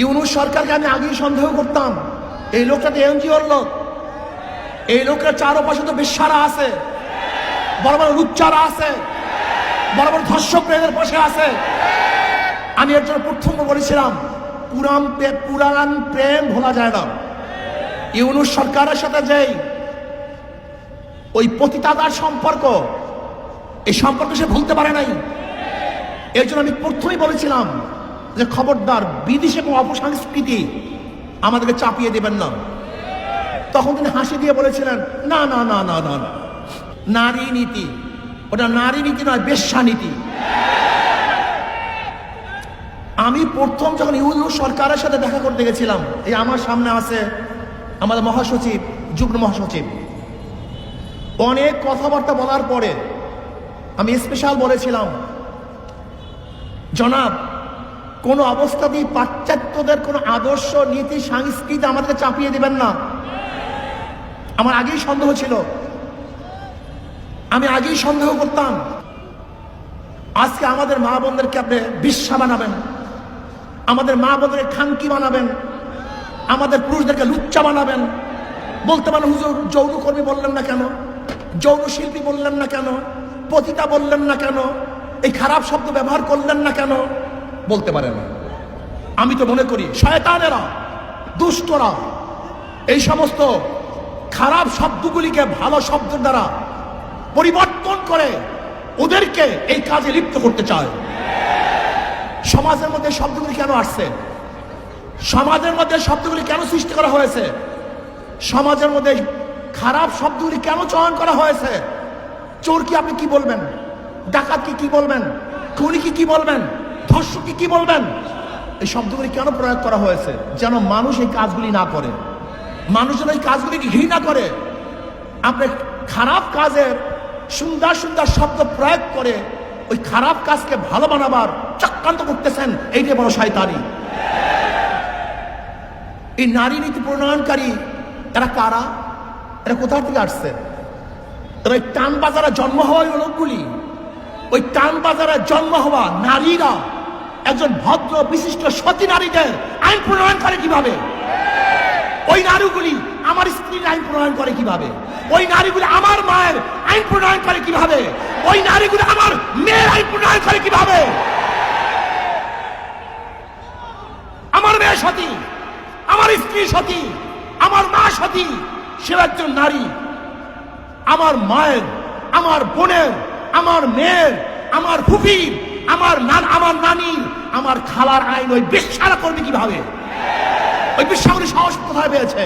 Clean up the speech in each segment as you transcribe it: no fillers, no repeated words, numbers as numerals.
ইউনূস সরকারকে আমি আগেই সন্দেহ করতাম, এই লোকটা তো এনজিওর লোক, এই লোকের চারপাশে তো বেশ্যারা আছে, বড় বড় লুচ্চারা আছে, বড় বড় ধর্ষক এদের পাশে আছে। আমি এর জন্য প্রথম বলেছিলাম, পুরাণ প্রেম ভোলা যায় না। ইউনূস সরকারের সাথে যেই ওই পতিতাদার সম্পর্ক, এই সম্পর্ক সে ভুলতে পারে নাই। এর জন্য আমি প্রথমেই বলেছিলাম যে খবরদার বিদেশি এবং অপসংস্কৃতি আমাদেরকে চাপিয়ে দেবেন না। তখন তিনি হাসি দিয়ে বলেছিলেন, না না না না না না, নারী নীতি, ওটা নারী নীতি নয়, বেশ্যা নীতি। আমি প্রথম যখন ইউনূস সরকারের সাথে দেখা করতে গেছিলাম, এই আমার সামনে আছে আমাদের মহাসচিব, যুগ্ম মহাসচিব, অনেক কথাবার্তা বলার পরে আমি স্পেশাল বলেছিলাম, জনাব কোন অবস্থাতেই পাশ্চাত্যদের কোন আদর্শ নীতি সংস্কৃতি আমাদেরকে চাপিয়ে দিবেন না। আমার আগেই সন্দেহ ছিল, আমি আগেই সন্দেহ করতাম। আজকে আমাদের মা বোনদেরকে আপনি বিশ্বা বানাবেন, আমাদের মা বোনদেরকে খানকি বানাবেন, আমাদের পুরুষদেরকে লুচ্চা বানাবেন। বলতে পারেন, হুজুর যৌনকর্মী বললেন না কেন, যৌন শিল্পী বললেন না কেন, পতিতা বললেন না কেন, এই খারাপ শব্দ ব্যবহার করলেন না কেন? বলতে পারেন। আমি তো মনে করি শয়তানেরা, দুষ্টরা এই সমস্ত খারাপ শব্দগুলিকে ভালো শব্দের দ্বারা পরিবর্তন করে ওদেরকে এই কাজে লিপ্ত করতে চায়। সমাজের মধ্যে শব্দগুলি কেন আসছে? সমাজের মধ্যে শব্দগুলি কেন সৃষ্টি করা হয়েছে? সমাজের মধ্যে খারাপ শব্দগুলি কেন চয়ন করা হয়েছে? চোর কি আপনি কি বলবেন? ডাকাত কি বলবেন? খুনি কি বলবেন? ধর্ষক কি বলবেন? এই শব্দগুলি কেন প্রয়োগ করা হয়েছে? যেন মানুষ এই কাজগুলি না করে, মানুষ যেন এই কাজগুলিকে ঘৃণা করে। আপনি খারাপ কাজের সুন্দর সুন্দর শব্দ প্রয়োগ করে ওই খারাপ কাজকে ভালো বানাবার চক্রান্ত করতেছেন। এইটাই বড় শয়তানি। এই নারী নীতি প্রণয়নকারী এরা কারা? এরা কোথা থেকে আসছে? এরা ওই টান বাজারে জন্ম হওয়া লোকগুলি, ওই টান বাজারে জন্ম হওয়া নারীরা একজন ভদ্র বিশিষ্ট সতী নারীদের আইন প্রণয়ন করে কিভাবে? ওই নারীগুলি আমার স্ত্রীর আইন প্রণয়ন করে কিভাবে? ওই নারীগুলি আমার মায়ের আইন প্রণয়ন করে কিভাবে? ওই নারীগুলি আমার মেয়ের আইন প্রণয়ন করে কিভাবে? আমার মেয়ে সতী, আমার স্ত্রী সতী, আমার মা সতী, সে একজন নারী। আমার মায়ের, আমার বোনের, আমার মেয়ের, আমার ফুফির, আমার নানির, আমার খালার আইন ওই বেশ্যারা করবে কিভাবে? ওই বেশ্যাগুলি সাহস কোথায় পেয়েছে?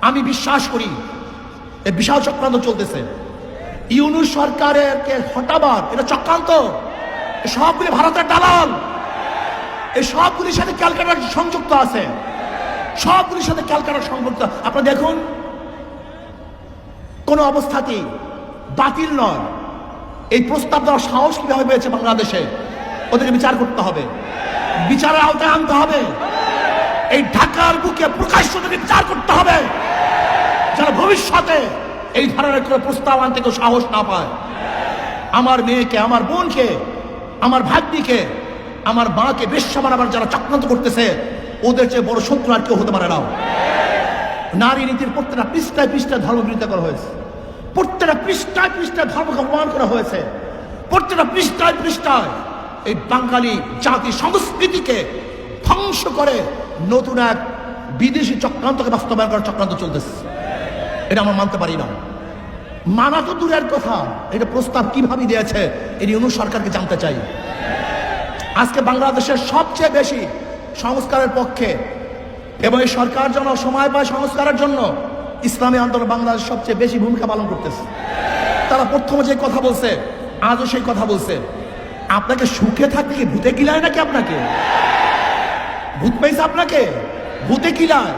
আমি বিশ্বাস করি এই বিশাল চক্রান্ত চলতেছে। ইউনূস সরকারকে হটাবার এটা চক্রান্ত। সবগুলি ভারতের দালাল, এই সবগুলির সাথে ক্যালকাটা সংযুক্ত আছে, সবগুলির সাথে ক্যালকাটা সংযুক্ত। আপনারা দেখুন, কোন অবস্থাতেই বাতিল নয়। এই প্রস্তাব দেওয়ার সাহস কিভাবে পেয়েছে বাংলাদেশে? ওদেরকে বিচার করতে হবে, বিচারের আওতায় আনতে হবে। এই ঢাকার বুকে প্রকাশ্য বিচার করতে হবে, যেন ভবিষ্যতে এই ধরনের কোনো প্রস্তাব আনতে কেউ সাহস না পায়। আমার মেয়েকে, আমার বোনকে, আমার ভাগ্নিকে, আমার মাকে বেশ্যা বানাবার যারা চক্রান্ত করতেছে, ওদের চেয়ে বড় শত্রু আর কেউ হতে পারে না। নারী নীতির প্রত্যেকটা পৃষ্ঠায় পৃষ্ঠায় ধর্মবিরোধিতা করা হয়েছে, প্রত্যেকটা পৃষ্ঠায় পৃষ্ঠায় ধর্মকে অপমান করা হয়েছে, প্রত্যেকটা পৃষ্ঠায় পৃষ্ঠায় এই বাঙালি জাতি সংস্কৃতিকে ধ্বংস করে নতুন এক বিদেশি চক্রান্তকে বাস্তবায়ন করার চক্রান্ত চলতেছে। এটা আমরা মানতে পারি না। মানা তো দূরের কথা, এটা প্রস্তাব কিভাবে দিয়েছে এই ইউনূস সরকারকে জানতে চাই। আজকে বাংলাদেশের সবচেয়ে বেশি সংস্কারের পক্ষে এবং এই সরকার যেন সময় পায় সংস্কারের জন্য, ইসলামী আন্দোলন বাংলাদেশ সবচেয়ে বেশি ভূমিকা পালন করতেছে। তারা প্রথমে যে কথা বলছে, আজও সেই কথা বলছে। আপনাকে সুখে থাকতে কি ভূতে কিলায় নাকি? আপনাকে ভূত পেয়েছে? আপনাকে ভূতে কিলায়?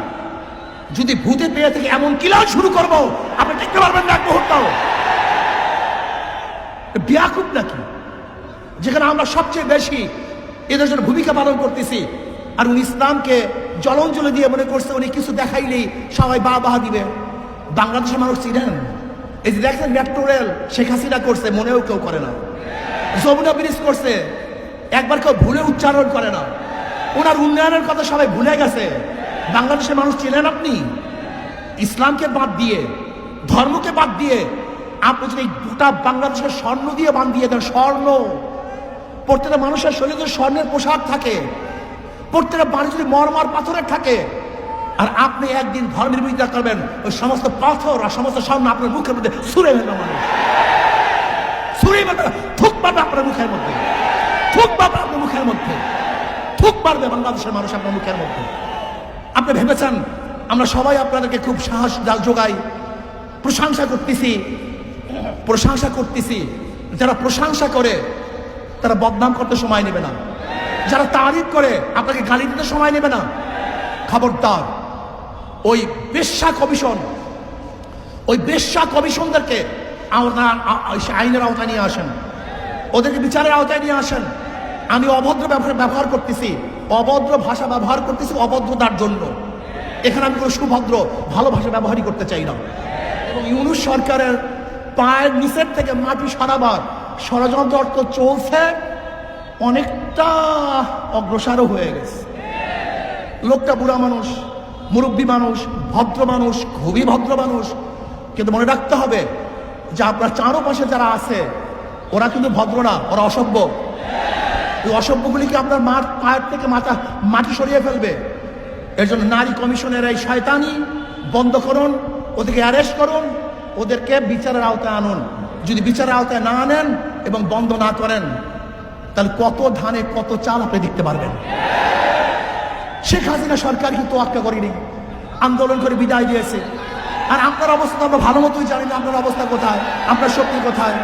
যদি ভূতে পেয়ে থেকে এমন কিলান শুরু করবো, আপনি দেখতে পারবেন না এক মুহূর্তও। বিয়াকুব নাকি, যেখানে আমরা সবচেয়ে বেশি এদের জন্য ভূমিকা পালন করতেছি, আর উনি ইসলামকে জলঞ্জলি দিয়ে মনে করছে উনি কিছু দেখাইলেই সবাই বাহবা দিবে। বাংলাদেশের মানুষ চিনেন? এই যে দেখেন মেট্রো রেল শেখ হাসিনা করছে, মনেও কেউ করে না। যমুনা ব্রিজ করছে, একবার কেউ ভুলে উচ্চারণ করে না। ওনার উন্নয়নের কথা সবাই ভুলে গেছে। বাংলাদেশের মানুষ চেনেন আপনি? ইসলামকে বাদ দিয়ে, ধর্মকে বাদ দিয়ে আপনি যদি গোটা বাংলাদেশের স্বর্ণ দিয়ে বান্ধিয়ে দেন, স্বর্ণ, প্রত্যেকটা মানুষের শরীরে স্বর্ণের পোশাক থাকে, প্রত্যেকটা বাড়ি যদি মরমর পাথরের থাকে, আর আপনি একদিন ধর্মের বিরোধিতা করবেন, ওই সমস্ত পাথর আর সমস্ত স্বর্ণ আপনার মুখের মধ্যে ছুঁড়ে ফেলবে মানুষ, ছুঁড়ে ফেলবে, থুক পাবে আপনার মুখের মধ্যে, থুক পাবে আপনার মুখের মধ্যে, থুক পারবে বাংলাদেশের মানুষ আপনার মুখের মধ্যে। আপনি ভেবেছেন আমরা সবাই আপনাদেরকে খুব সাহস যোগাই, প্রশংসা করতেছি। যারা প্রশংসা করে তারা বদনাম করতে সময় নেবে না, যারা তারিফ করে আপনাকে গালি দিতে সময় নেবে না। খবরদার, ওই বেশ্যা কমিশনদেরকে আইনের আওতায় নিয়ে আসেন, ওদেরকে বিচারের আওতায় নিয়ে আসেন। আমি অভদ্র ব্যবহার করতেছি, অভদ্র ভাষা ব্যবহার করতেছি অভদ্রতার জন্য। এখানে আমি কোনো সুভদ্র ভালো ভাষা ব্যবহারই করতে চাই না। এবং ইউনূস সরকারের পায়ের নিচের থেকে মাটি সরাবার ষড়যন্ত্র চলছে, অনেকটা অগ্রসরও হয়ে গেছে। লোকটা বুড়া মানুষ, মুরব্বী মানুষ, ভদ্র মানুষ, খুবই ভদ্র মানুষ, কিন্তু মনে রাখতে হবে যে আপনার চারপাশে যারা আছে ওরা কিন্তু ভদ্র না, ওরা অসভ্য। এই অসভ্যগুলিকে আপনার পায়ের থেকে মাটি সরিয়ে ফেলবে। এর জন্য নারী কমিশনের এই শয়তানি বন্ধ করুন, ওদেরকে অ্যারেস্ট করুন, ওদেরকে বিচারের আওতায় আনুন। যদি বিচারের আওতায় না আনেন এবং বন্ধ না করেন, তাহলে কত ধানে কত চাল আপনি দেখতে পারবেন। শেখ হাসিনা সরকার কিন্তু তোয়াক্কা করেনি, আন্দোলন করে বিদায় দিয়েছে। আর আপনার অবস্থা তো আমরা ভালো মতোই জানি না, আপনার অবস্থা কোথায়, আপনার শক্তি কোথায়।